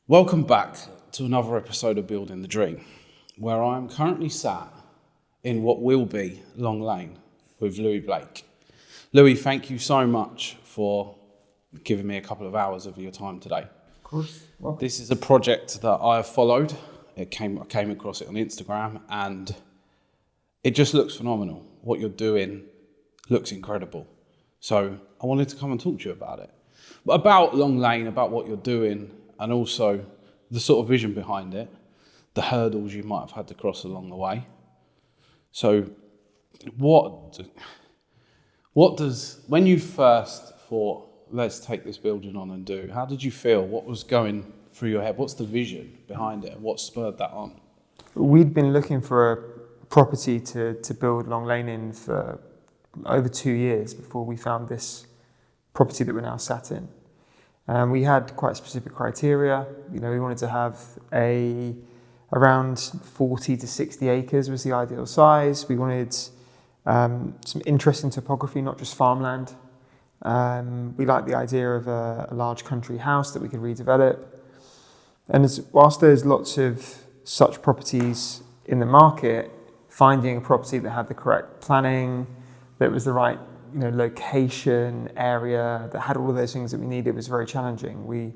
Welcome back to another episode of Building the Dream, where I am currently sat in what will be Long Lane with Loui Blake. Loui, thank you so much for giving me a couple of hours of your time today. Of course. Well, This is a project that I have followed. I came across it on Instagram and it just looks phenomenal. What you're doing looks incredible. So I wanted to come and talk to you about it. But about Long Lane, about what you're doing, and also the sort of vision behind it, the hurdles you might have had to cross along the way. So what does, when you first thought, let's take this building on and do, how did you feel? What was going through your head? What's the vision behind it and what spurred that on? we'd been looking for a property to build Long Lane in for over 2 years before we found this property that we're now sat in. We had quite specific criteria. We wanted to have around 40 to 60 acres was the ideal size. We wanted some interesting topography, not just farmland. We liked the idea of a large country house that we could redevelop. And whilst there's lots of such properties in the market, finding a property that had the correct planning, that was the right location, area, that had all of those things that we needed was very challenging. We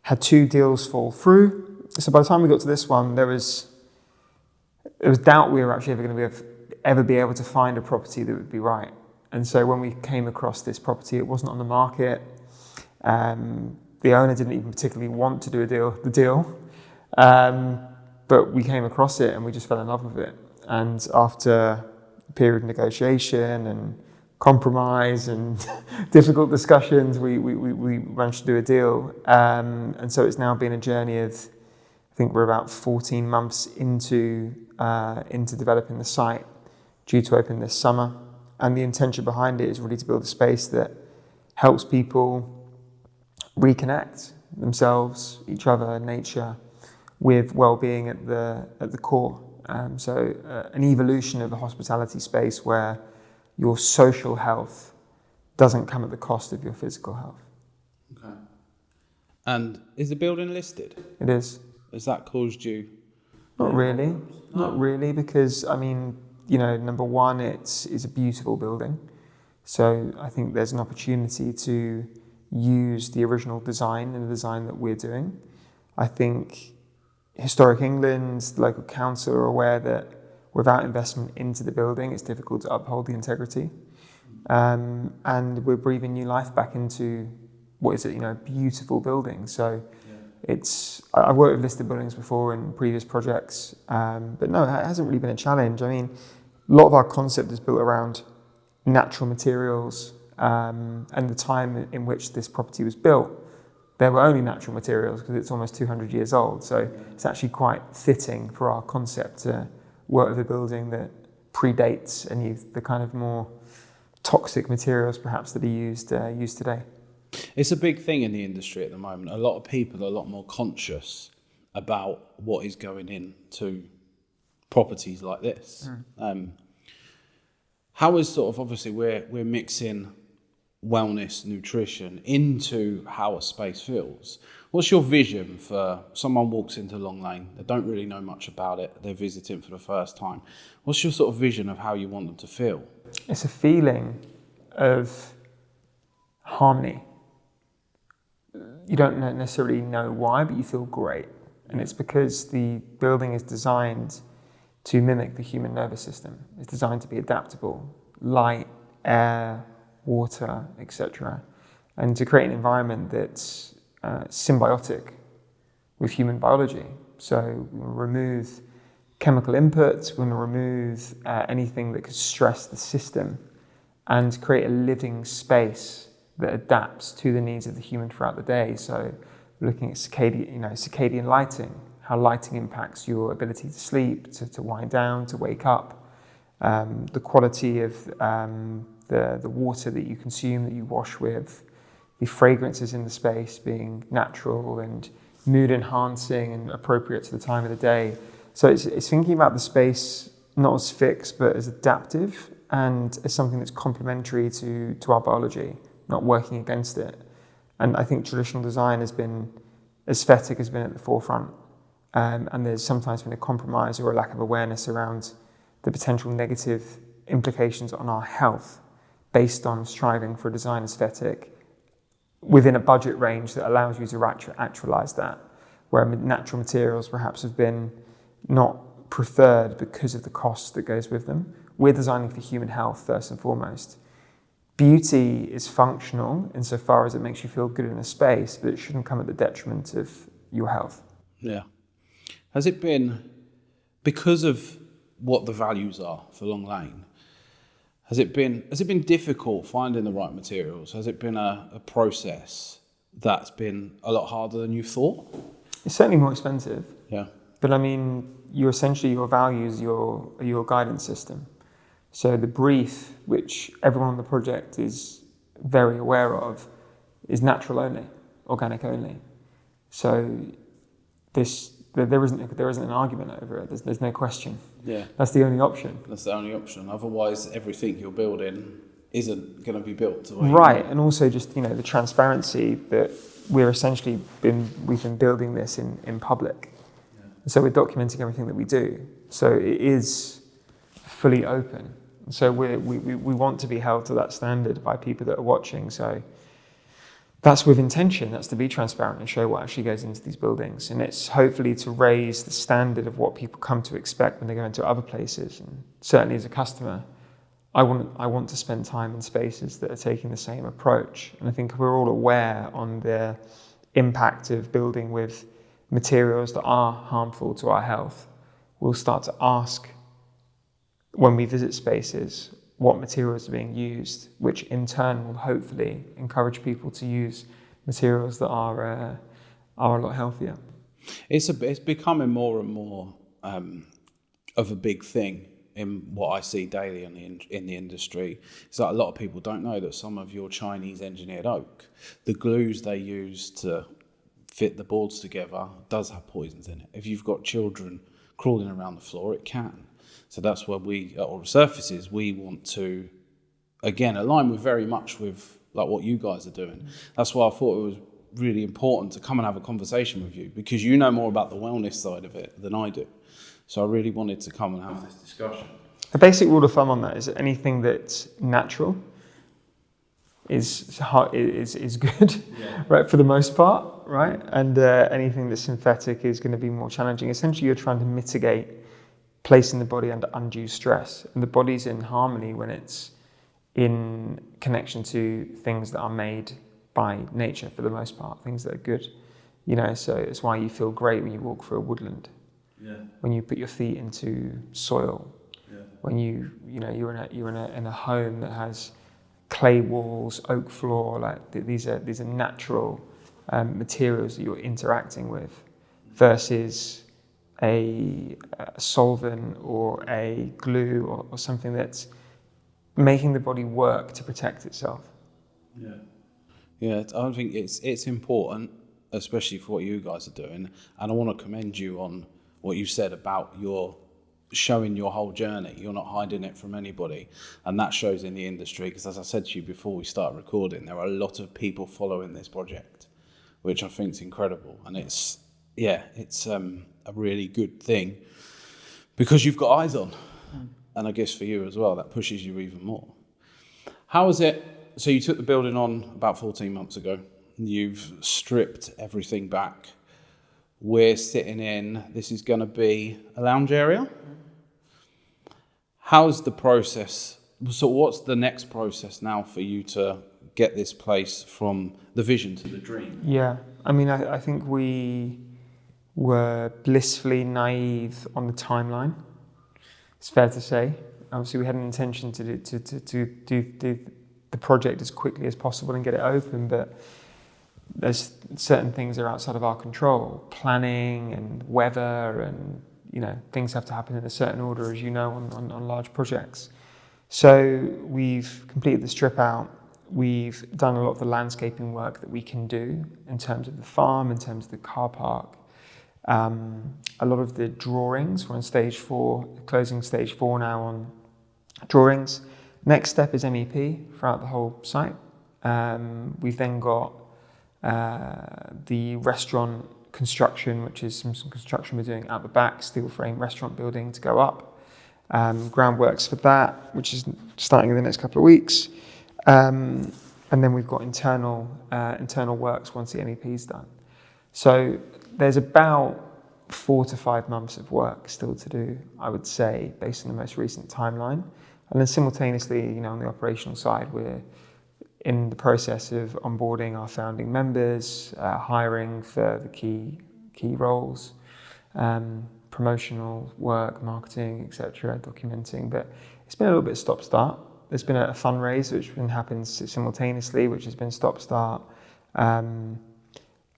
had 2 deals fall through. So by the time we got to this one, there was doubt we were actually ever be able to find a property that would be right. And so when we came across this property, it wasn't on the market. The owner didn't even particularly want to do the deal. But we came across it and we just fell in love with it. And after a period of negotiation and compromise and difficult discussions, we managed to do a deal. And so it's now been a journey of, I think we're about 14 months into developing the site, due to open this summer. And the intention behind it is really to build a space that helps people reconnect themselves, each other, nature, with well-being at the core. So an evolution of a hospitality space where your social health doesn't come at the cost of your physical health. Okay. And is the building listed? It is. Has that caused you? Not really. Not really, because number one, it's a beautiful building. So I think there's an opportunity to use the original design and the design that we're doing. I think Historic England, the local council are aware that without investment into the building, it's difficult to uphold the integrity. And we're breathing new life back into what is a beautiful building. So I've worked with listed buildings before in previous projects, but no, it hasn't really been a challenge. I mean, a lot of our concept is built around natural materials, and the time in which this property was built, there were only natural materials because it's almost 200 years old. So it's actually quite fitting for our concept to work with a building that predates any of the kind of more toxic materials perhaps that are used today. It's a big thing in the industry at the moment. A lot of people are a lot more conscious about what is going into properties like this. How is obviously we're mixing wellness, nutrition into how a space feels. What's your vision for someone walks into Long Lane, they don't really know much about it, they're visiting for the first time. What's your sort of vision of how you want them to feel? It's a feeling of harmony. You don't necessarily know why, but you feel great. And it's because the building is designed to mimic the human nervous system. It's designed to be adaptable, light, air, water, etc. And to create an environment that's symbiotic with human biology. So we'll remove chemical inputs, we're going to remove anything that could stress the system and create a living space that adapts to the needs of the human throughout the day. So we're looking at circadian lighting, how lighting impacts your ability to sleep, to wind down, to wake up, the quality of the water that you consume, that you wash with, the fragrances in the space being natural and mood enhancing and appropriate to the time of the day. So it's thinking about the space not as fixed but as adaptive and as something that's complementary to our biology, not working against it. And I think traditional design has been aesthetic has been at the forefront, and there's sometimes been a compromise or a lack of awareness around the potential negative implications on our health based on striving for a design aesthetic within a budget range that allows you to actualize that, where natural materials perhaps have been not preferred because of the cost that goes with them. We're designing for human health first and foremost. Beauty is functional insofar as it makes you feel good in a space, but it shouldn't come at the detriment of your health. Yeah. Has it been, because of what the values are for Long Lane, has it been difficult finding the right materials? Has it been a process that's been a lot harder than you thought? It's certainly more expensive. Yeah. But I mean, your values, your guidance system. So the brief, which everyone on the project is very aware of, is natural only, organic only. So there isn't an argument over it. There's no question. Yeah. That's the only option. That's the only option. Otherwise, everything you're building isn't going to be built to right, and also just the transparency that we've been building this in public. Yeah. So we're documenting everything that we do. So it is fully open. So we want to be held to that standard by people that are watching. So that's with intention. That's to be transparent and show what actually goes into these buildings. And it's hopefully to raise the standard of what people come to expect when they go into other places. And certainly as a customer, I want to spend time in spaces that are taking the same approach. And I think we're all aware on the impact of building with materials that are harmful to our health. We'll start to ask when we visit spaces what materials are being used, which in turn will hopefully encourage people to use materials that are a lot healthier. It's becoming more and more of a big thing in what I see daily in the industry. It's like a lot of people don't know that some of your Chinese engineered oak, the glues they use to fit the boards together does have poisons in it. If you've got children crawling around the floor, it can. So that's where we, or surfaces, we want to, again, align with very much with like what you guys are doing. That's why I thought it was really important to come and have a conversation with you, because you know more about the wellness side of it than I do. So I really wanted to come and have this discussion. The basic rule of thumb on that is that anything that's natural is good, yeah. Right, for the most part, right? And anything that's synthetic is going to be more challenging. Essentially, you're trying to mitigate placing the body under undue stress, and the body's in harmony when it's in connection to things that are made by nature for the most part, things that are good, so it's why you feel great when you walk through a woodland, yeah. When you put your feet into soil, yeah. When you're in a home that has clay walls, oak floor, like these are natural materials that you're interacting with, versus a solvent or a glue or something that's making the body work to protect itself. Yeah, I think it's important, especially for what you guys are doing, and I want to commend you on what you said about your showing your whole journey. You're not hiding it from anybody, and that shows in the industry, because as I said to you before we start recording, there are a lot of people following this project, which I think is incredible, and it's a really good thing because you've got eyes on, and I guess for you as well, that pushes you even more. How is it? So you took the building on about 14 months ago. You've stripped everything back. We're sitting in, this is going to be a lounge area. How's the process? So what's the next process now for you to get this place from the vision to the dream? Yeah, I mean, I think we were blissfully naive on the timeline. It's fair to say. Obviously, we had an intention to do the project as quickly as possible and get it open, but there's certain things that are outside of our control, planning and weather, and things have to happen in a certain order, as you know, on large projects. So we've completed the strip out. We've done a lot of the landscaping work that we can do in terms of the farm, in terms of the car park. A lot of the drawings, we're on stage 4, closing stage 4 now on drawings. Next step is MEP throughout the whole site. We've then got the restaurant construction, which is some construction we're doing out the back, steel frame restaurant building to go up. Groundworks for that, which is starting in the next couple of weeks. And then we've got internal works once the MEP is done. So there's about 4 to 5 months of work still to do, I would say, based on the most recent timeline. And then simultaneously, on the operational side, we're in the process of onboarding our founding members, hiring for the key roles, promotional work, marketing, etc., documenting. But it's been a little bit stop-start. There's been a fundraise which happens simultaneously, which has been stop-start, and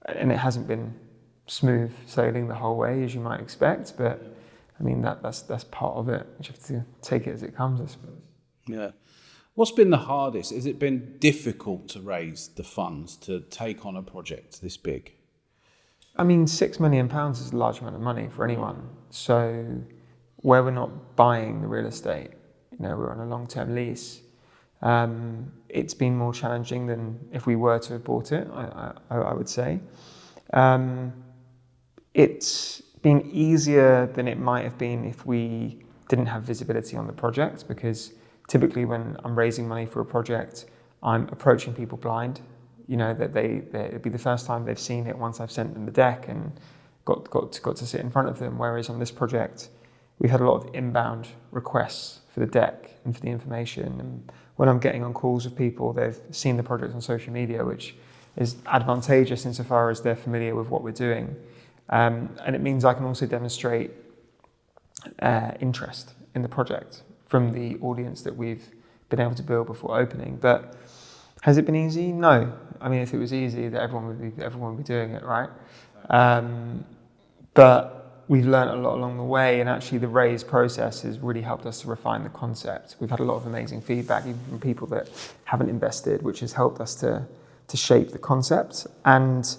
it hasn't been smooth sailing the whole way, as you might expect. But I mean, that's part of it. You have to take it as it comes, I suppose. Yeah. What's been the hardest? Has it been difficult to raise the funds to take on a project this big? I mean, £6 million is a large amount of money for anyone. So where we're not buying the real estate, we're on a long-term lease, it's been more challenging than if we were to have bought it, I would say. It's been easier than it might have been if we didn't have visibility on the project, because typically when I'm raising money for a project, I'm approaching people blind. That it'd be the first time they've seen it once I've sent them the deck and got to sit in front of them. Whereas on this project, we've had a lot of inbound requests for the deck and for the information. And when I'm getting on calls with people, they've seen the project on social media, which is advantageous insofar as they're familiar with what we're doing. And it means I can also demonstrate interest in the project from the audience that we've been able to build before opening. But has it been easy? No. I mean, if it was easy, that everyone would be doing it, right? But we've learned a lot along the way, and actually the raise process has really helped us to refine the concept. We've had a lot of amazing feedback, even from people that haven't invested, which has helped us to shape the concept. And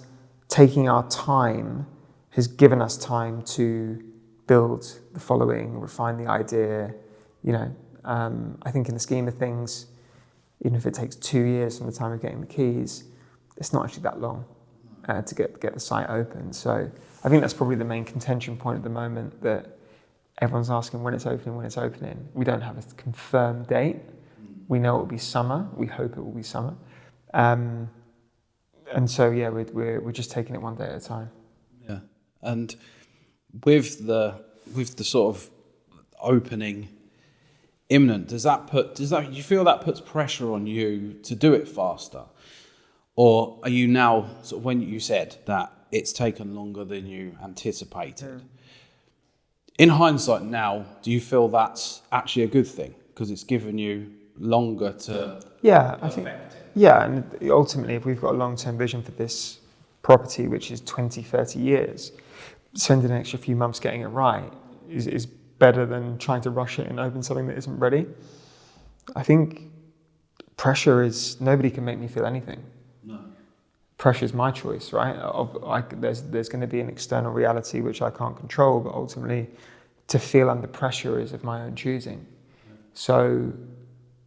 taking our time has given us time to build the following, refine the idea. I think in the scheme of things, even if it takes 2 years from the time of getting the keys, it's not actually that long to get the site open. So I think that's probably the main contention point at the moment, that everyone's asking when it's opening. We don't have a confirmed date. We know it will be summer. We hope it will be summer. And so, yeah, we're just taking it one day at a time. Yeah. And with the sort of opening imminent, does you feel that puts pressure on you to do it faster? Or are you now, sort of, when you said that it's taken longer than you anticipated, in hindsight now, do you feel that's actually a good thing because it's given you longer to I think it? Yeah, and ultimately if we've got a long-term vision for this property, which is 20, 30 years, spending an extra few months getting it right is better than trying to rush it and open something that isn't ready. I think pressure is, nobody can make me feel anything. No. Pressure is my choice, right? There's going to be an external reality which I can't control, but ultimately to feel under pressure is of my own choosing. Yeah. So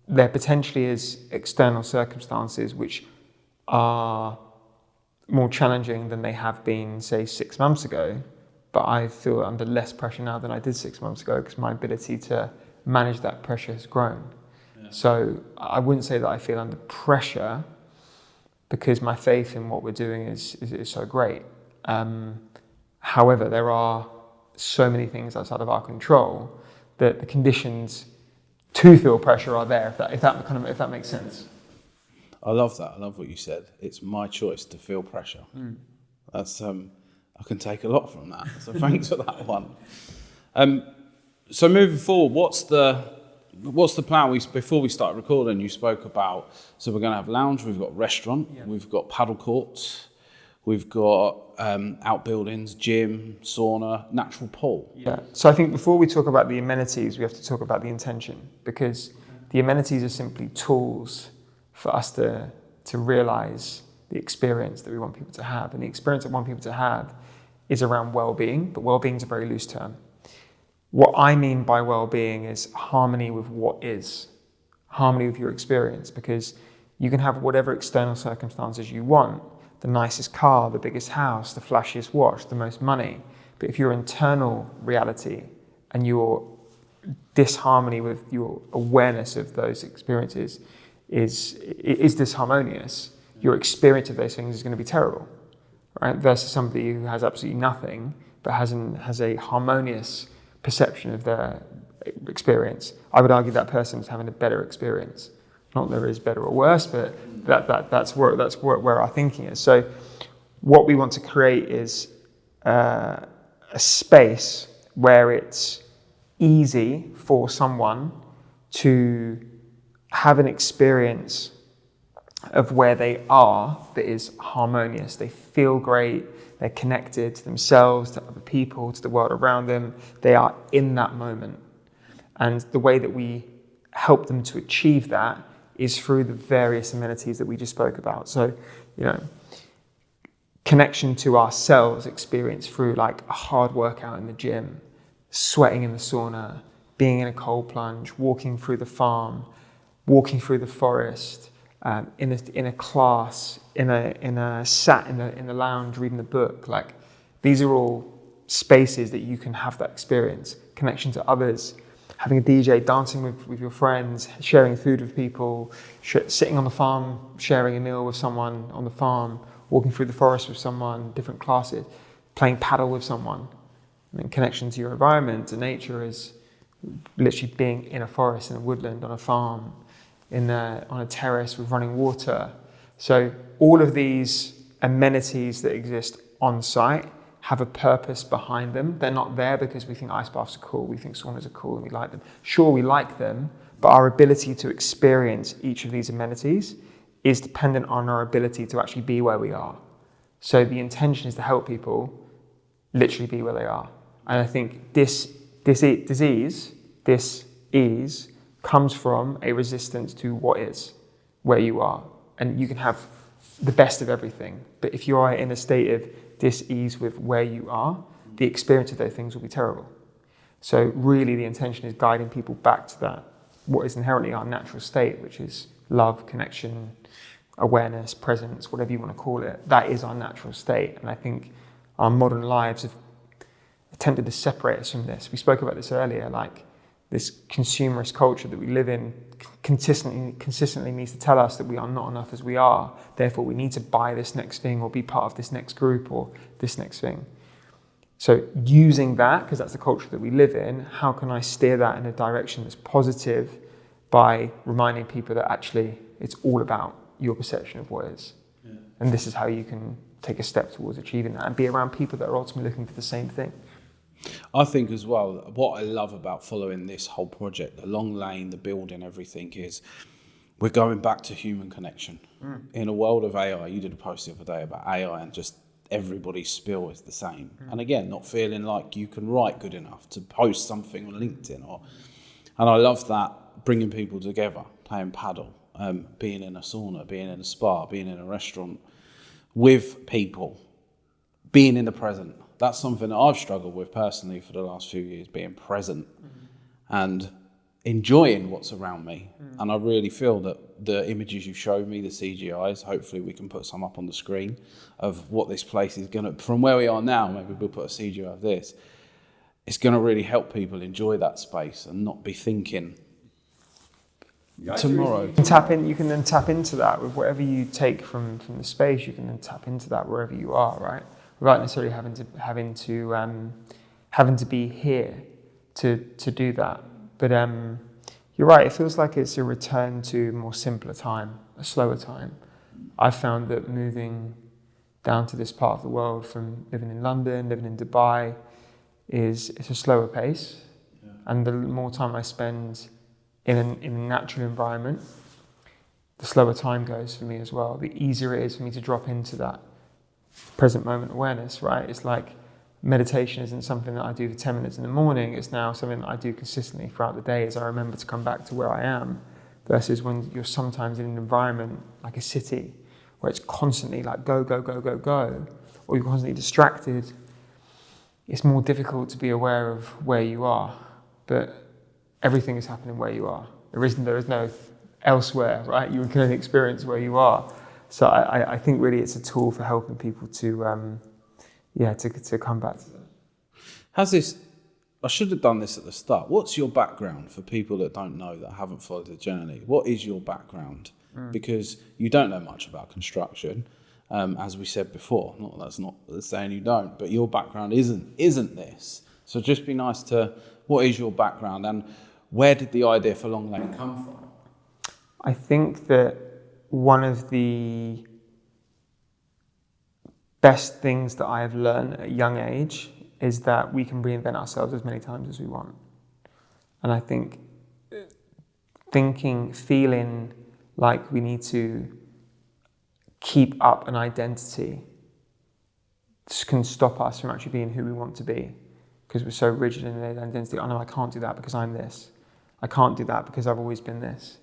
there potentially is external circumstances which are more challenging than they have been, say, 6 months ago, but I feel under less pressure now than I did 6 months ago because my ability to manage that pressure has grown. Yeah. So I wouldn't say that I feel under pressure because my faith in what we're doing is so great. However, there are so many things outside of our control that the conditions to feel pressure are there, if that makes sense. I love that. I love what you said. It's my choice to feel pressure. That's I can take a lot from that. So thanks for that one. So moving forward, what's the plan? Before we start recording, you spoke about, so we're going to have lounge, we've got restaurant, we've got paddle courts, we've got outbuildings, gym, sauna, natural pool. Yeah. So I think before we talk about the amenities, we have to talk about the intention, because the amenities are simply tools for us to realise the experience that we want people to have. And the experience that we want people to have is around well-being, but well-being is a very loose term. What I mean by well-being is harmony with what is, harmony with your experience, because you can have whatever external circumstances you want, the nicest car, the biggest house, the flashiest watch, the most money. But if your internal reality and your disharmony with your awareness of those experiences is disharmonious, your experience of those things is going to be terrible, right? Versus somebody who has absolutely nothing but has a harmonious perception of their experience. I would argue that person is having a better experience. Not that there is better or worse, but that's where our thinking is. So what we want to create is a space where it's easy for someone to have an experience of where they are that is harmonious. They feel great, they're connected to themselves, to other people, to the world around them. They are in that moment. And the way that we help them to achieve that is through the various amenities that we just spoke about. So, connection to ourselves experienced through like a hard workout in the gym, sweating in the sauna, being in a cold plunge, walking through the farm, walking through the forest, in a class, sat in the lounge reading the book. Like, these are all spaces that you can have that experience. Connection to others, having a DJ, dancing with your friends, sharing food with people, sitting on the farm, sharing a meal with someone on the farm, walking through the forest with someone, different classes, playing paddle with someone. And then connection to your environment, to nature, is literally being in a forest, in a woodland, on a farm, on a terrace with running water. So all of these amenities that exist on site have a purpose behind them. They're not there because we think ice baths are cool, we think saunas are cool and we like them. Sure, we like them, but our ability to experience each of these amenities is dependent on our ability to actually be where we are. So the intention is to help people literally be where they are. And I think this ease comes from a resistance to what is, where you are. And you can have the best of everything, but if you are in a state of dis-ease with where you are, the experience of those things will be terrible. So really the intention is guiding people back to that, what is inherently our natural state, which is love, connection, awareness, presence, whatever you want to call it. That is our natural state. And I think our modern lives have attempted to separate us from this. We spoke about this earlier, like this consumerist culture that we live in consistently needs to tell us that we are not enough as we are. Therefore, we need to buy this next thing or be part of this next group or this next thing. So using that, because that's the culture that we live in, how can I steer that in a direction that's positive by reminding people that actually it's all about your perception of what is. Yeah. And this is how you can take a step towards achieving that and be around people that are ultimately looking for the same thing. I think as well, what I love about following this whole project, the long lane, the building, everything, is we're going back to human connection. In a world of AI, you did a post the other day about AI and just everybody's spill is the same. And again, not feeling like you can write good enough to post something on LinkedIn. And I love that, bringing people together, playing paddle, being in a sauna, being in a spa, being in a restaurant with people, being in the present. That's something that I've struggled with personally for the last few years, being present and enjoying what's around me. And I really feel that the images you showed me, the CGIs, hopefully we can put some up on the screen of what this place is going to, from where we are now, maybe we'll put a CGI of this. It's going to really help people enjoy that space and not be thinking tomorrow. You can then tap into that with whatever you take from the space. You can then tap into that wherever you are, right? Without necessarily having to be here to do that. But you're right, it feels like it's a return to a more simpler time, a slower time. I found that moving down to this part of the world from living in London, living in Dubai, it's a slower pace. Yeah. And the more time I spend in a natural environment, the slower time goes for me as well. The easier it is for me to drop into that present moment awareness, right? It's like meditation isn't something that I do for 10 minutes in the morning. It's now something that I do consistently throughout the day as I remember to come back to where I am, versus when you're sometimes in an environment like a city where it's constantly like go, go, go, go, go, or you're constantly distracted. It's more difficult to be aware of where you are, but everything is happening where you are. There is no elsewhere, right? You can only experience where you are. So I think really it's a tool for helping people to come back to that. I should have done this at the start. What's your background for people that don't know, that haven't followed the journey? What is your background? Because you don't know much about construction, as we said before. That's not saying you don't, but your background isn't this. So just be nice to, what is your background and where did the idea for Long Lane come from? I think that one of the best things that I have learned at a young age is that we can reinvent ourselves as many times as we want. And I think feeling like we need to keep up an identity can stop us from actually being who we want to be, because we're so rigid in the identity. Oh no, I can't do that because I'm this. I can't do that because I've always been this.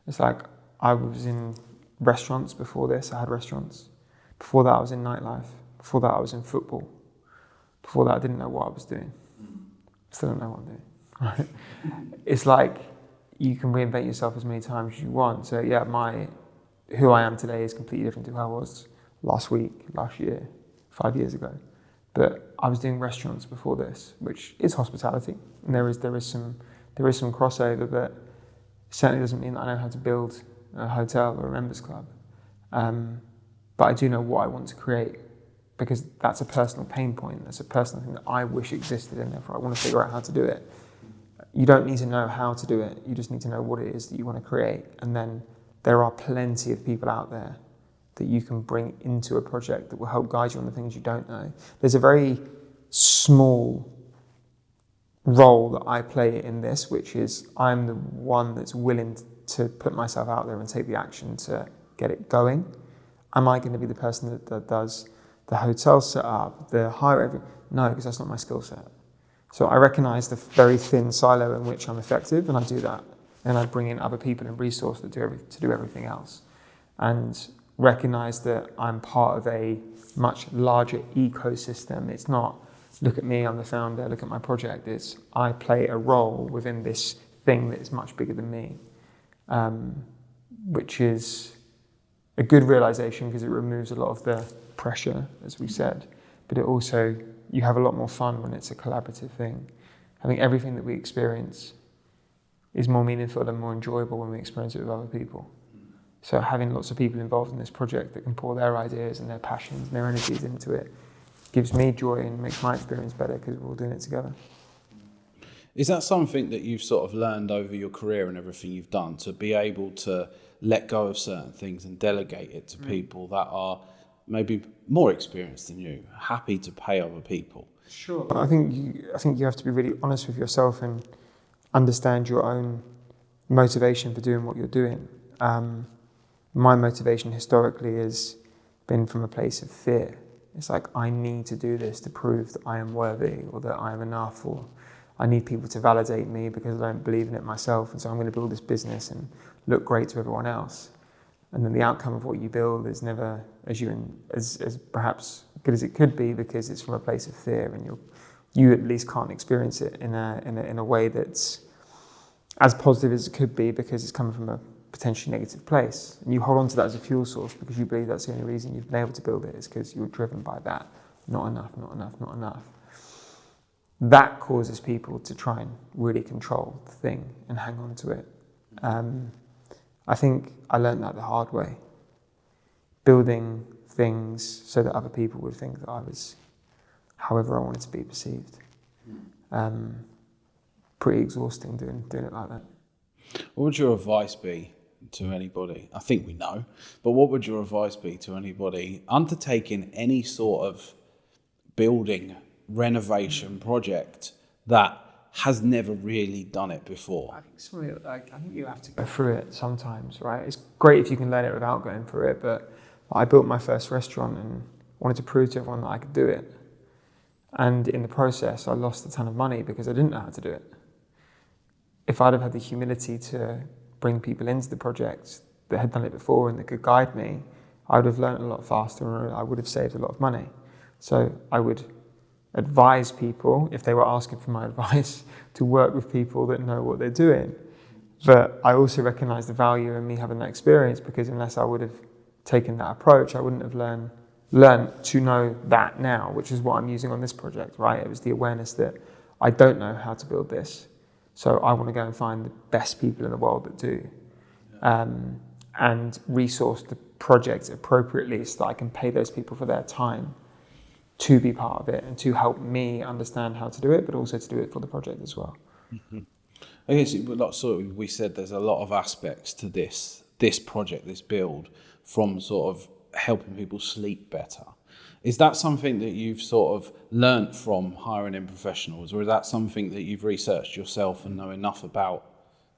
It's like, I was in restaurants before this. I had restaurants. Before that, I was in nightlife. Before that, I was in football. Before that, I didn't know what I was doing. Still don't know what I'm doing. Right? It's like you can reinvent yourself as many times as you want. So yeah, who I am today is completely different to who I was last week, last year, 5 years ago. But I was doing restaurants before this, which is hospitality, and there is some crossover, but it certainly doesn't mean that I know how to build a hotel or a members club. But I do know what I want to create, because that's a personal pain point. That's a personal thing that I wish existed, and therefore I want to figure out how to do it. You don't need to know how to do it. You just need to know what it is that you want to create. And then there are plenty of people out there that you can bring into a project that will help guide you on the things you don't know. There's a very small role that I play in this, which is I'm the one that's willing to put myself out there and take the action to get it going. Am I going to be the person that does the hotel setup, the hire? No, because that's not my skill set. So I recognize the very thin silo in which I'm effective, and I do that. And I bring in other people and resources to do everything else. And recognize that I'm part of a much larger ecosystem. It's not, look at me, I'm the founder, look at my project. It's, I play a role within this thing that is much bigger than me, which is a good realization, because it removes a lot of the pressure, as we said, but it also, you have a lot more fun when it's a collaborative thing. I think everything that we experience is more meaningful and more enjoyable when we experience it with other people. So having lots of people involved in this project that can pour their ideas and their passions and their energies into it gives me joy and makes my experience better, because we're all doing it together. Is that something that you've sort of learned over your career and everything you've done, to be able to let go of certain things and delegate it to people that are maybe more experienced than you, happy to pay other people? Sure. I think you have to be really honest with yourself and understand your own motivation for doing what you're doing. My motivation historically has been from a place of fear. It's like, I need to do this to prove that I am worthy, or that I am enough, or I need people to validate me because I don't believe in it myself, and so I'm going to build this business and look great to everyone else. And then the outcome of what you build is never as perhaps good as it could be, because it's from a place of fear, and you at least can't experience it in a way that's as positive as it could be, because it's coming from a potentially negative place. And you hold on to that as a fuel source because you believe that's the only reason you've been able to build it, is because you're driven by that. Not enough, not enough, not enough. That causes people to try and really control the thing and hang on to it. I think I learned that the hard way. Building things so that other people would think that I was however I wanted to be perceived. Pretty exhausting doing it like that. What would your advice be to anybody? I think we know, but what would your advice be to anybody undertaking any sort of building, renovation project that has never really done it before? I think you have to go through it sometimes, right? It's great if you can learn it without going through it, but I built my first restaurant and wanted to prove to everyone that I could do it. And in the process, I lost a ton of money because I didn't know how to do it. If I'd have had the humility to bring people into the project that had done it before and that could guide me, I would have learned a lot faster, and I would have saved a lot of money. So I would advise people, if they were asking for my advice, to work with people that know what they're doing. But I also recognize the value in me having that experience, because unless I would have taken that approach, I wouldn't have learned to know that now, which is what I'm using on this project, right? It was the awareness that I don't know how to build this, so I want to go and find the best people in the world that do, and resource the project appropriately so that I can pay those people for their time to be part of it and to help me understand how to do it, but also to do it for the project as well. Mm-hmm. I guess, like sort of we said, there's a lot of aspects to this project, this build, from sort of helping people sleep better. Is that something that you've sort of learnt from hiring in professionals, or is that something that you've researched yourself and know enough about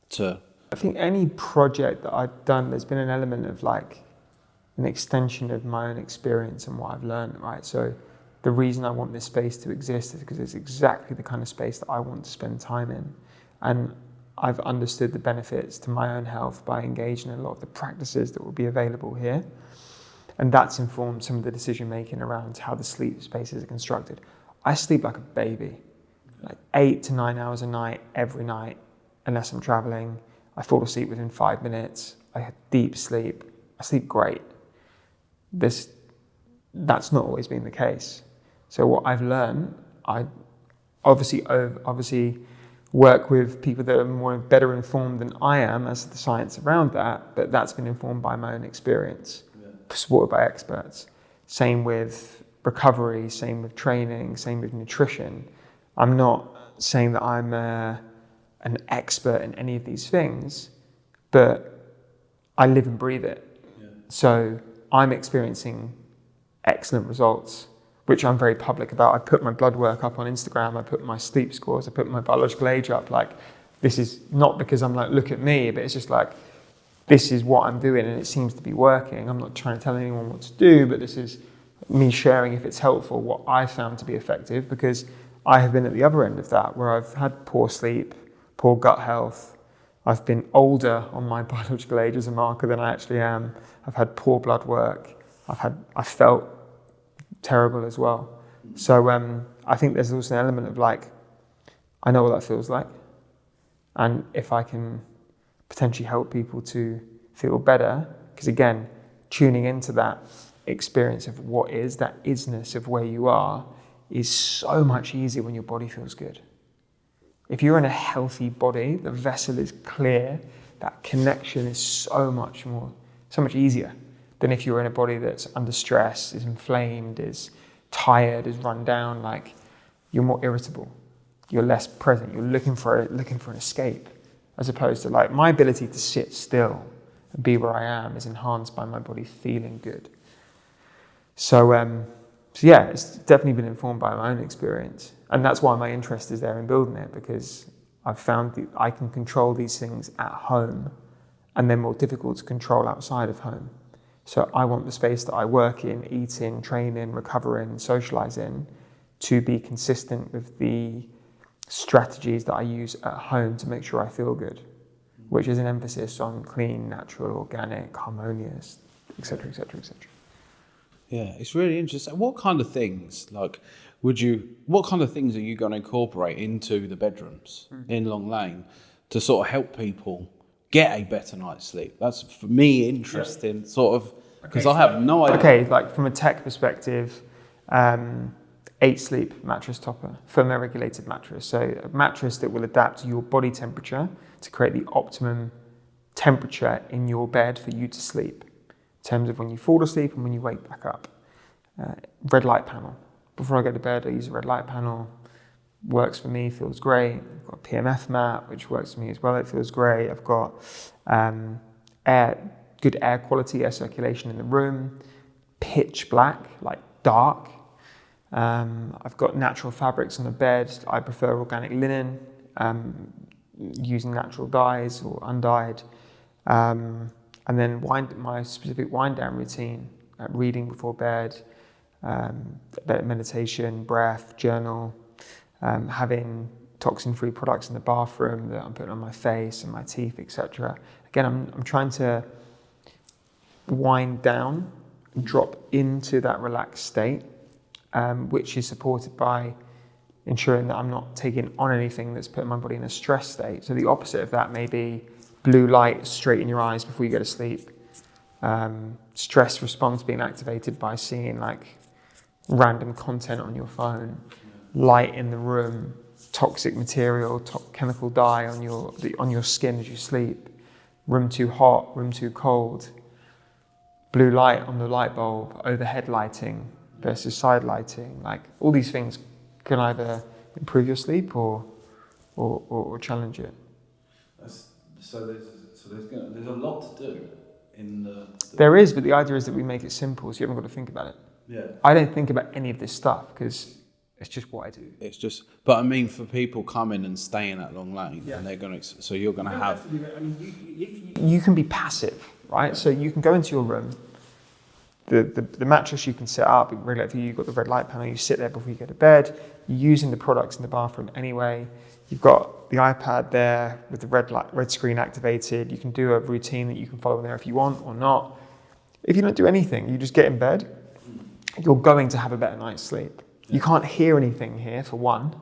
to? I think any project that I've done, there's been an element of like an extension of my own experience and what I've learned, right? So the reason I want this space to exist is because it's exactly the kind of space that I want to spend time in. And I've understood the benefits to my own health by engaging in a lot of the practices that will be available here. And that's informed some of the decision making around how the sleep spaces are constructed. I sleep like a baby, like 8 to 9 hours a night, every night, unless I'm traveling. I fall asleep within 5 minutes. I have deep sleep. I sleep great. That's not always been the case. So what I've learned, I obviously work with people that are better informed than I am as to the science around that, but that's been informed by my own experience, supported by experts. Same with recovery, same with training, same with nutrition. I'm not saying that I'm an expert in any of these things, but I live and breathe it. Yeah. So I'm experiencing excellent results, which I'm very public about. I put my blood work up on Instagram, I put my sleep scores, I put my biological age up. Like, this is not because I'm like, look at me, but it's just like, this is what I'm doing and it seems to be working. I'm not trying to tell anyone what to do, but this is me sharing, if it's helpful, what I found to be effective, because I have been at the other end of that, where I've had poor sleep, poor gut health. I've been older on my biological age as a marker than I actually am. I've had poor blood work. I felt terrible as well. So I think there's also an element of like, I know what that feels like. And if I can potentially help people to feel better, because again, tuning into that experience of what is, that isness of where you are, is so much easier when your body feels good. If you're in a healthy body, the vessel is clear, that connection is so much easier than if you're in a body that's under stress, is inflamed, is tired, is run down. Like, you're more irritable, you're less present, you're looking for an escape, as opposed to like my ability to sit still and be where I am is enhanced by my body feeling good. So yeah, it's definitely been informed by my own experience. And that's why my interest is there in building it, because I've found that I can control these things at home and they're more difficult to control outside of home. So I want the space that I work in, eat in, train in, recover in, socialize in, to be consistent with the strategies that I use at home to make sure I feel good, which is an emphasis on clean, natural, organic, harmonious, etc., etc., etc. Yeah, it's really interesting. What kind of things, what kind of things are you going to incorporate into the bedrooms in Long Lane to sort of help people get a better night's sleep? That's, for me, interesting, sort of, because I have no idea. Okay, like from a tech perspective, 8 sleep mattress topper, thermoregulated mattress. So a mattress that will adapt to your body temperature to create the optimum temperature in your bed for you to sleep, in terms of when you fall asleep and when you wake back up. Red light panel. Before I go to bed, I use a red light panel. Works for me, feels great. I've got a PMF mat, which works for me as well. It feels great. I've got good air quality, air circulation in the room. Pitch black, like dark. I've got natural fabrics on the bed. I prefer organic linen, using natural dyes or undyed. And then my specific wind down routine, reading before bed, meditation, breath, journal, having toxin-free products in the bathroom that I'm putting on my face and my teeth, etc. Again, I'm trying to wind down, drop into that relaxed state, which is supported by ensuring that I'm not taking on anything that's putting my body in a stress state. So the opposite of that may be blue light straight in your eyes before you go to sleep, stress response being activated by seeing like random content on your phone, light in the room, toxic material, chemical dye on your skin as you sleep, room too hot, room too cold, blue light on the light bulb, overhead lighting versus side lighting. Like all these things can either improve your sleep or challenge it. So there's a lot to do in the. There is, but the idea is that we make it simple, so you haven't got to think about it. Yeah. I don't think about any of this stuff because it's just what I do. It's just, but I mean, for people coming and staying at Long Lane, and they're going to, so you're going to have. You can be passive, right? Yeah. So you can go into your room. The mattress you can set up, regulate for you. You've got the red light panel. You sit there before you go to bed. You're using the products in the bathroom anyway. You've got the iPad there with the red screen activated. You can do a routine that you can follow in there if you want or not. If you don't do anything, you just get in bed. You're going to have a better night's sleep. Yeah. You can't hear anything here for one,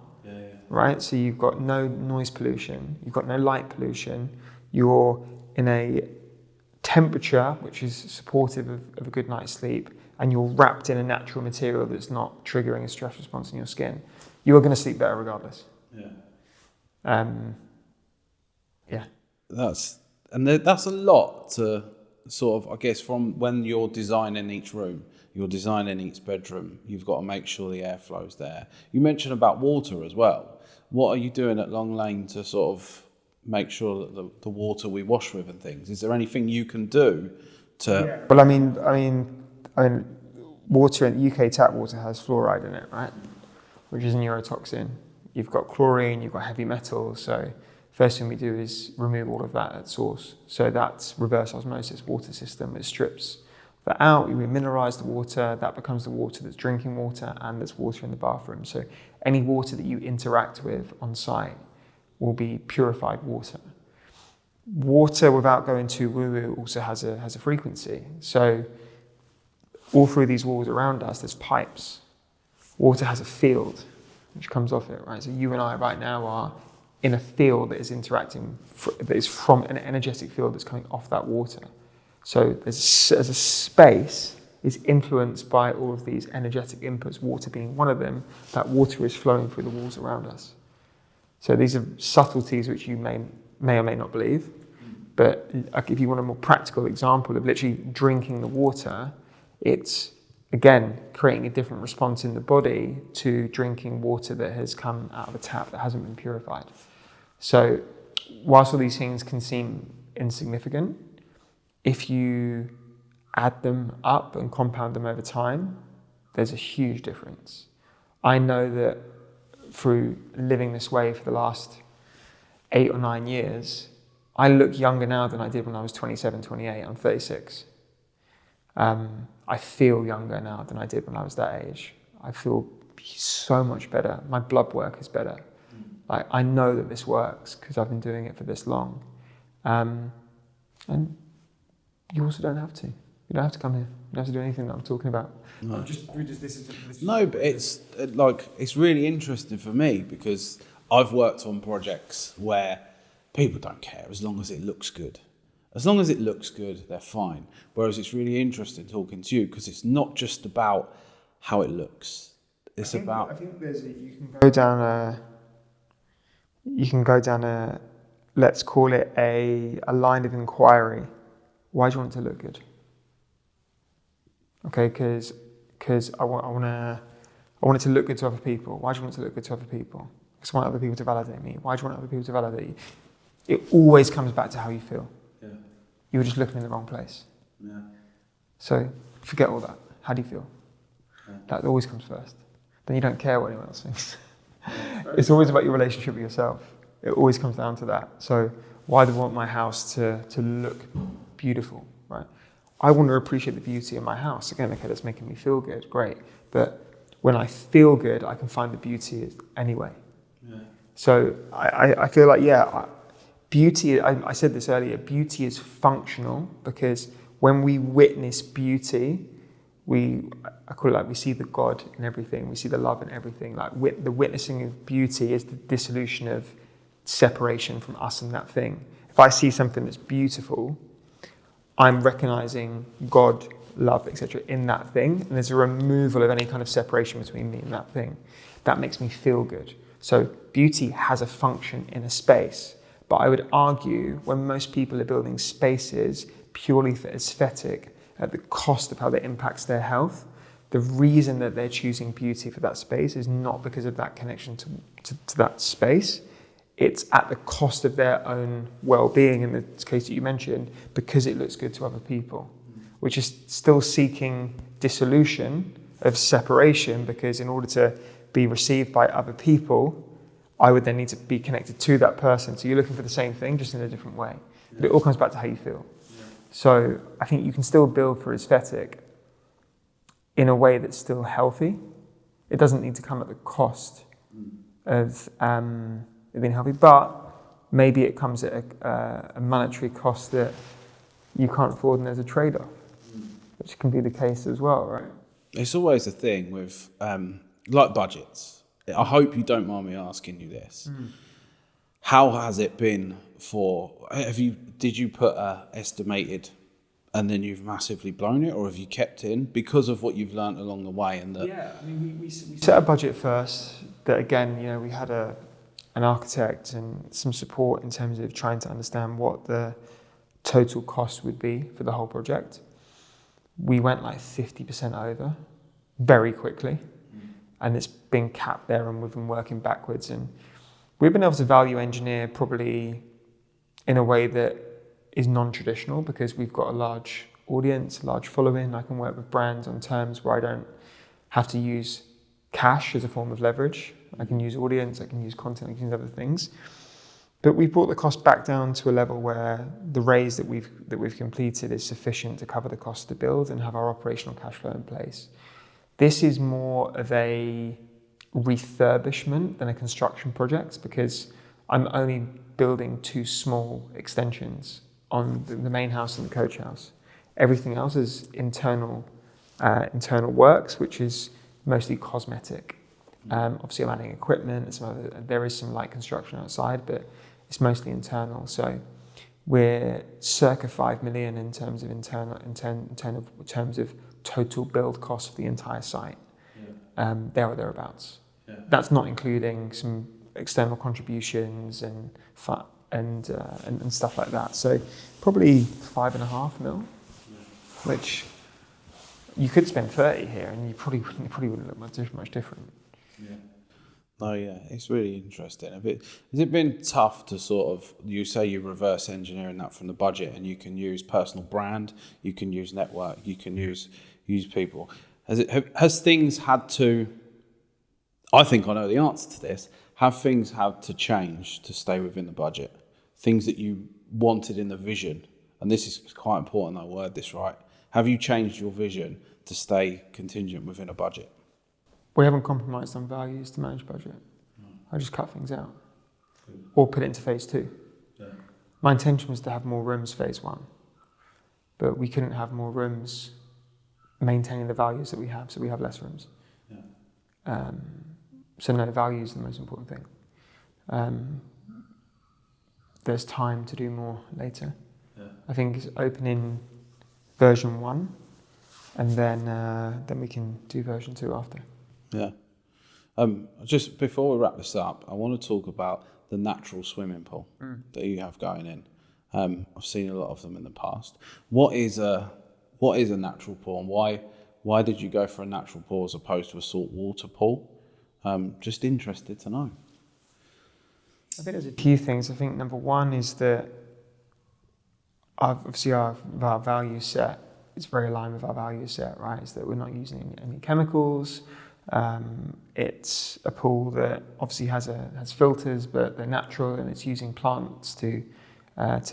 right? So you've got no noise pollution. You've got no light pollution. You're in a temperature which is supportive of a good night's sleep, and you're wrapped in a natural material that's not triggering a stress response in your skin. You are going to sleep better regardless. That's a lot to sort of, I guess, from when you're designing each room, you're designing each bedroom, you've got to make sure the airflow's there. You mentioned about water as well. What are you doing at Long Lane to sort of make sure that the water we wash with and things, is there anything you can do to? Yeah. Well, I mean, water in UK tap water has fluoride in it, right? Which is a neurotoxin. You've got chlorine, you've got heavy metals. So first thing we do is remove all of that at source. So that's reverse osmosis water system. It strips that out, we mineralise the water, that becomes the water that's drinking water and that's water in the bathroom. So any water that you interact with on site will be purified water. Water, without going too woo-woo, also has a frequency. So all through these walls around us, there's pipes. Water has a field which comes off it, right? So you and I right now are in a field that is interacting, that is from an energetic field that's coming off that water. So as a space is influenced by all of these energetic inputs, water being one of them, that water is flowing through the walls around us. So these are subtleties which you may or may not believe, but if you want a more practical example of literally drinking the water, it's, again, creating a different response in the body to drinking water that has come out of a tap that hasn't been purified. So whilst all these things can seem insignificant, if you add them up and compound them over time, there's a huge difference. I know that through living this way for the last 8 or 9 years, I look younger now than I did when I was 27, 28. I'm 36. I feel younger now than I did when I was that age. I feel so much better. My blood work is better. Like, I know that this works because I've been doing it for this long. And you also don't have to. You don't have to come here. You don't have to do anything that I'm talking about. No, no, but it's it's really interesting for me because I've worked on projects where people don't care as long as it looks good. As long as it looks good, they're fine. Whereas it's really interesting talking to you because it's not just about how it looks. It's about. I think you can go down a let's call it a line of inquiry. Why do you want it to look good? Okay, because I want it to look good to other people. Why do you want it to look good to other people? Because I want other people to validate me. Why do you want other people to validate you? It always comes back to how you feel. Yeah. You were just looking in the wrong place. Yeah. So forget all that. How do you feel? Yeah. That always comes first. Then you don't care what anyone else thinks. It's always about your relationship with yourself. It always comes down to that. So why do I want my house to look beautiful, right? I want to appreciate the beauty in my house. Again, okay, that's making me feel good, great. But when I feel good, I can find the beauty anyway. Yeah. So I feel like, beauty, I said this earlier, beauty is functional because when we witness beauty, I call it like we see the God in everything, we see the love in everything. Like the witnessing of beauty is the dissolution of separation from us and that thing. If I see something that's beautiful, I'm recognizing God, love, etc. in that thing, and there's a removal of any kind of separation between me and that thing. That makes me feel good. So beauty has a function in a space, but I would argue when most people are building spaces purely for aesthetic at the cost of how that impacts their health, the reason that they're choosing beauty for that space is not because of that connection to that space. It's at the cost of their own well-being, in the case that you mentioned, because it looks good to other people, which is still seeking dissolution of separation, because in order to be received by other people, I would then need to be connected to that person. So you're looking for the same thing, just in a different way. But it all comes back to how you feel. So I think you can still build for aesthetic in a way that's still healthy. It doesn't need to come at the cost of being healthy, but maybe it comes at a monetary cost that you can't afford, and there's a trade-off, which can be the case as well, right? It's always a thing with like budgets. I hope you don't mind me asking you this. How has it been did you put a estimated and then you've massively blown it, or have you kept in because of what you've learned along the way? And Yeah, I mean, we set a budget first that, again, we had an architect and some support in terms of trying to understand what the total cost would be for the whole project. We went like 50% over very quickly, and it's been capped there, and we've been working backwards, and we've been able to value engineer probably in a way that is non-traditional, because we've got a large audience, a large following. I can work with brands on terms where I don't have to use cash as a form of leverage. I can use audience, I can use content, I can use other things. But we've brought the cost back down to a level where the raise that we've completed is sufficient to cover the cost to build and have our operational cash flow in place. This is more of a refurbishment than a construction project, because I'm only building 2 small extensions on the main house and the coach house. Everything else is internal works, which is mostly cosmetic. Obviously, I'm adding equipment. There is some light construction outside, but it's mostly internal. So we're circa 5 million in terms of total build cost for the entire site. There or thereabouts. Yeah. That's not including some external contributions and stuff like that. So probably 5.5 mil, which you could spend 30 here, and you probably wouldn't look much different. Yeah. Oh yeah, it's really interesting. Has it been tough to sort of, you say you reverse engineering that from the budget, and you can use personal brand, you can use network, you can use people. Has things had to, I think I know the answer to this, have things had to change to stay within the budget? Things that you wanted in the vision, and this is quite important I word this right. Have you changed your vision to stay contingent within a budget? We haven't compromised on values to manage budget. I just cut things out or put it into phase 2. Yeah. My intention was to have more rooms phase 1, but we couldn't have more rooms maintaining the values that we have, so we have less rooms. Yeah. So no, value is the most important thing. There's time to do more later. Yeah. I think it's opening version 1, and then we can do version 2 after. Yeah. Just before we wrap this up, I want to talk about the natural swimming pool that you have going in. I've seen a lot of them in the past. What is a natural pool, and why did you go for a natural pool as opposed to a saltwater pool? Just interested to know. I think there's a few things. I think number one is that obviously our value set is very aligned with our value set, right? It's that we're not using any chemicals. It's a pool that obviously has filters, but they're natural, and it's using plants to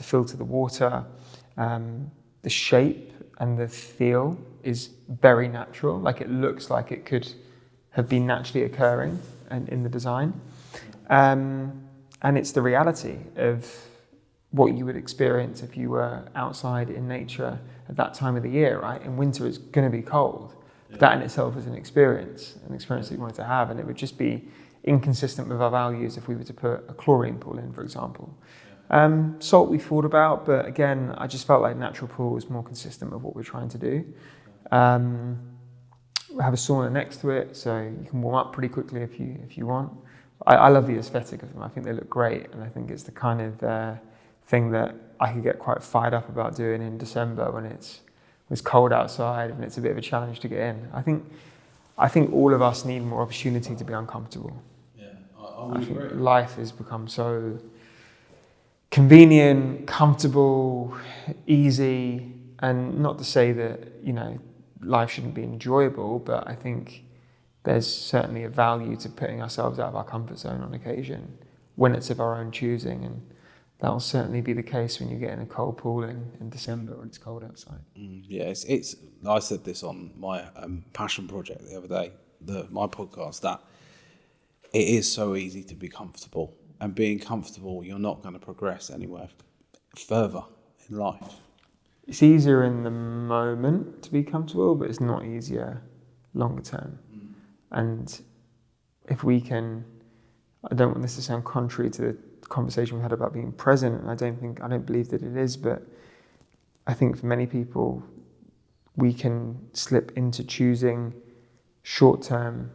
filter the water. The shape and the feel is very natural. Like, it looks like it could have been naturally occurring and in the design. And it's the reality of what you would experience if you were outside in nature at that time of the year, right? In winter, it's going to be cold. But that in itself is an experience that you wanted to have, and it would just be inconsistent with our values if we were to put a chlorine pool in, for example. Salt we thought about, but again, I just felt like natural pool was more consistent with what we're trying to do. We have a sauna next to it, so you can warm up pretty quickly if you want. I love the aesthetic of them. I think they look great, and I think it's the kind of thing that I could get quite fired up about doing in December when it's cold outside and it's a bit of a challenge to get in. I think all of us need more opportunity to be uncomfortable. Yeah, I think agree. life has become so convenient, comfortable, easy, and not to say that, you know, life shouldn't be enjoyable, but I think there's certainly a value to putting ourselves out of our comfort zone on occasion when it's of our own choosing, and that will certainly be the case when you get in a cold pool in December when it's cold outside. Yeah, it's. I said this on my passion project the other day, my podcast, that it is so easy to be comfortable, and being comfortable, you're not going to progress anywhere further in life. It's easier in the moment to be comfortable, but it's not easier longer term. And if we can, I don't want this to sound contrary to the conversation we had about being present, and I don't believe that it is, but I think for many people, we can slip into choosing short-term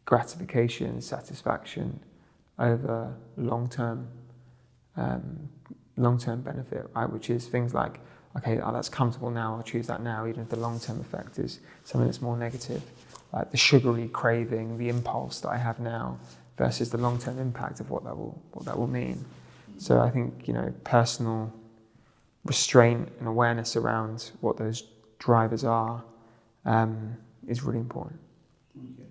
gratification, satisfaction over long-term benefit, right? Which is things like, okay, that's comfortable now, I'll choose that now, even if the long-term effect is something that's more negative. Like the sugary craving, the impulse that I have now versus the long-term impact of what that will mean. So I think, you know, personal restraint and awareness around what those drivers are is really important. Okay.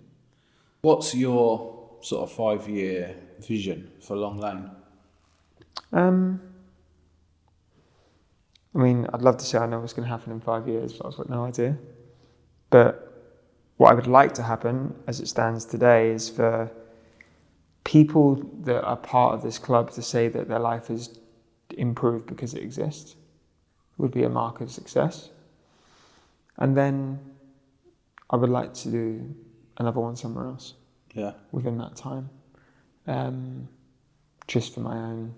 What's your sort of 5-year vision for Long Lane? I mean, I'd love to say I know what's going to happen in 5 years, but I've got no idea. But what I would like to happen, as it stands today, is for people that are part of this club to say that their life has improved because it exists. Would be a mark of success. And then I would like to do another one somewhere else. Yeah. Within that time, just for my own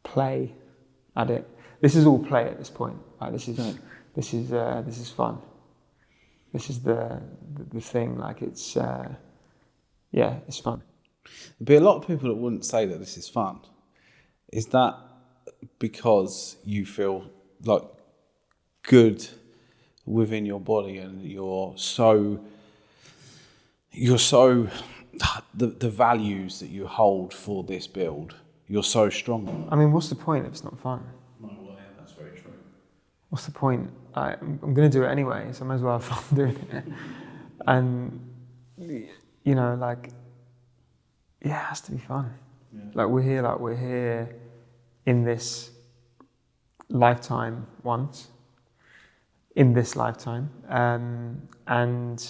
play at it. This is all play at this point. Right? This is fun. This is the thing. Like it's it's fun. There'd be a lot of people that wouldn't say that this is fun. Is that because you feel like good within your body and you're so the values that you hold for this build, you're so strong? I mean, what's the point if it's not fun? No, well, yeah, that's very true. What's the point? I'm going to do it anyway, so I might as well have fun doing it. And, you know, like, yeah, it has to be fun. Yeah. Like, we're here in this lifetime once, in this lifetime, and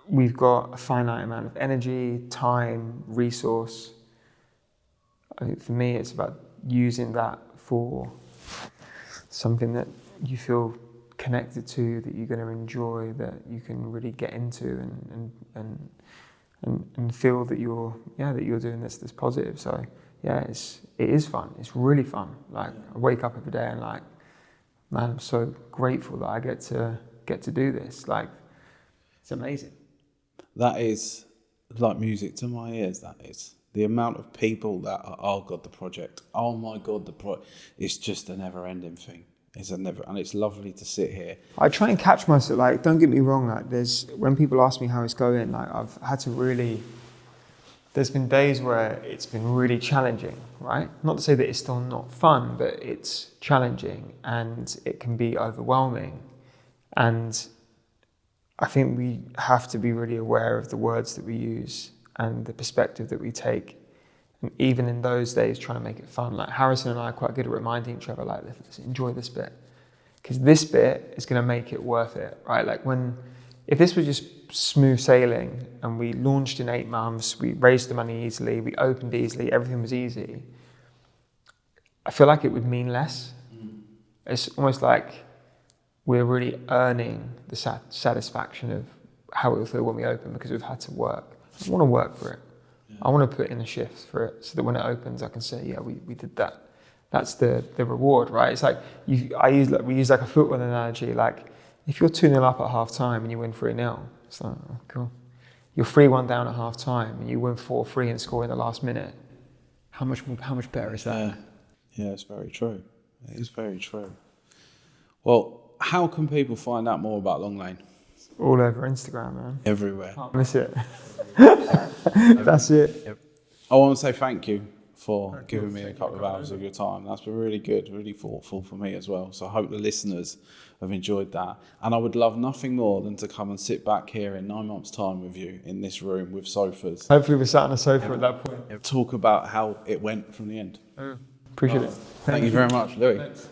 we've got a finite amount of energy, time, resource. I think for me, it's about using that for something that you feel connected to, that you're going to enjoy, that you can really get into, and feel that you're doing this positive. So yeah, it is fun. It's really fun. Like I wake up every day and like, man, I'm so grateful that I get to do this. Like it's amazing. That is like music to my ears. That is. The amount of people that are, oh God, the project. Oh my God, it's just a never-ending thing. And it's lovely to sit here. I try and catch myself. Like, don't get me wrong. Like, when people ask me how it's going, like I've had to really. There's been days where it's been really challenging, right? Not to say that it's still not fun, but it's challenging and it can be overwhelming. And I think we have to be really aware of the words that we use and the perspective that we take. And even in those days, trying to make it fun. Like Harrison and I are quite good at reminding each other, like, let's enjoy this bit. Because this bit is going to make it worth it, right? Like if this was just smooth sailing and we launched in 8 months, we raised the money easily, we opened easily, everything was easy, I feel like it would mean less. It's almost like we're really earning the satisfaction of how it will feel when we open because we've had to work. I want to work for it. I want to put in a shift for it so that when it opens, I can say, yeah, we did that. That's the reward, right? It's like we use like a football analogy. Like if you're 2-0 up at half time and you win 3-0, it's like, oh, cool. You're 3-1 down at half time and you win 4-3 and score in the last minute. How much better is that? Yeah, it's very true. It is very true. Well, how can people find out more about Long Lane? All over Instagram, man. Everywhere. Can't miss it. That's it. Yep. I want to say thank you for giving me a couple of hours of your time. That's been really good, really thoughtful for me as well. So I hope the listeners have enjoyed that. And I would love nothing more than to come and sit back here in 9 months' time with you in this room with sofas. Hopefully we're sat on a sofa at that point. Talk about how it went from the end. Appreciate it. Thank you very much, Loui. Thanks.